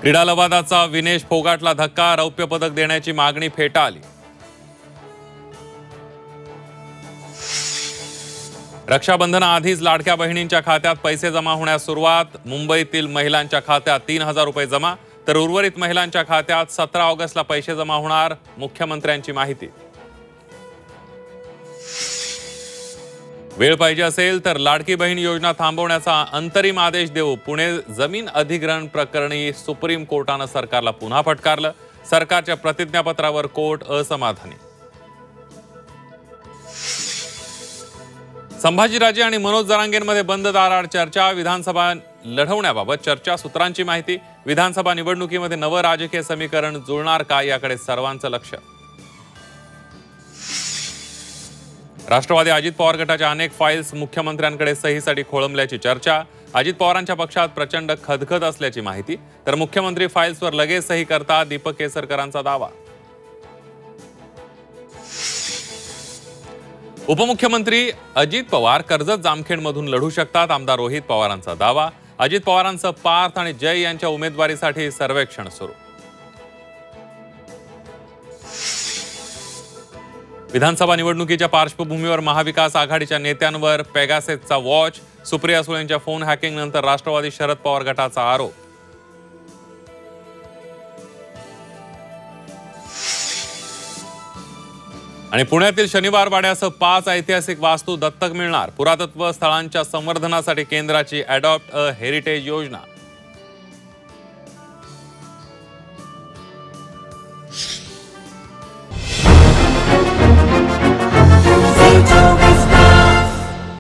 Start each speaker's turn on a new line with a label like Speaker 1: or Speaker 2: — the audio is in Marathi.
Speaker 1: क्रीडा लवादाचा विनेश फोगाटला धक्का, रौप्य पदक देण्याची मागणी फेटाळली। रक्षाबंधनाआधीच लाडक्या बहिणींच्या खात्यात पैसे जमा होण्यास सुरुवात। मुंबईतील महिलांच्या खात्यात 3000 रुपये जमा, तर उर्वरित महिलांच्या खात्यात 17 ऑगस्टला पैसे जमा होणार, मुख्यमंत्र्यांची माहिती। वेळ पाहिजे असेल तर लाडकी बहीण योजना थांबवण्याचा अंतरिम आदेश देऊ। पुणे जमीन अधिग्रहण प्रकरणी सुप्रीम कोर्टानं सरकारला पुन्हा फटकारलं। सरकारच्या प्रतिज्ञापत्रावर कोर्ट असमाधानी। संभाजीराजे आणि मनोज जरांगेंमध्ये बंद दाराआड चर्चा। विधानसभा लढवण्याबाबत चर्चासूत्रांची माहिती। विधानसभा निवडणुकीमध्ये नवं राजकीय समीकरण जुळणार का, याकडे सर्वांचं लक्ष। राष्ट्रवादी अजित पवार गटाच्या अनेक फाईल्स मुख्यमंत्र्यांकडे सहीसाठी खोळंबल्याची चर्चा। अजित पवारांच्या पक्षात प्रचंड खदखद असल्याची माहिती, तर मुख्यमंत्री फाईल्सवर लगेच सही करतात, दीपक केसरकरांचा दावा। उपमुख्यमंत्री अजित पवार कर्जत जामखेडमधून लढू शकतात, आमदार रोहित पवारांचा दावा। अजित पवारांचं पार्थ आणि जय यांच्या उमेदवारीसाठी सर्वेक्षण सुरू। विधानसभा निवडणुकीच्या पार्श्वभूमीवर महाविकास आघाडीच्या नेत्यांवर पेगासेसचा वॉच। सुप्रिया सुळेंच्या फोन हॅकिंग नंतर राष्ट्रवादी शरद पवार गटाचा आरोप। आणि पुण्यातील शनिवार वाड्यासह 5 ऐतिहासिक वास्तू दत्तक मिळणार। पुरातत्व स्थळांच्या संवर्धनासाठी केंद्राची अडॉप्ट अ हेरिटेज योजना।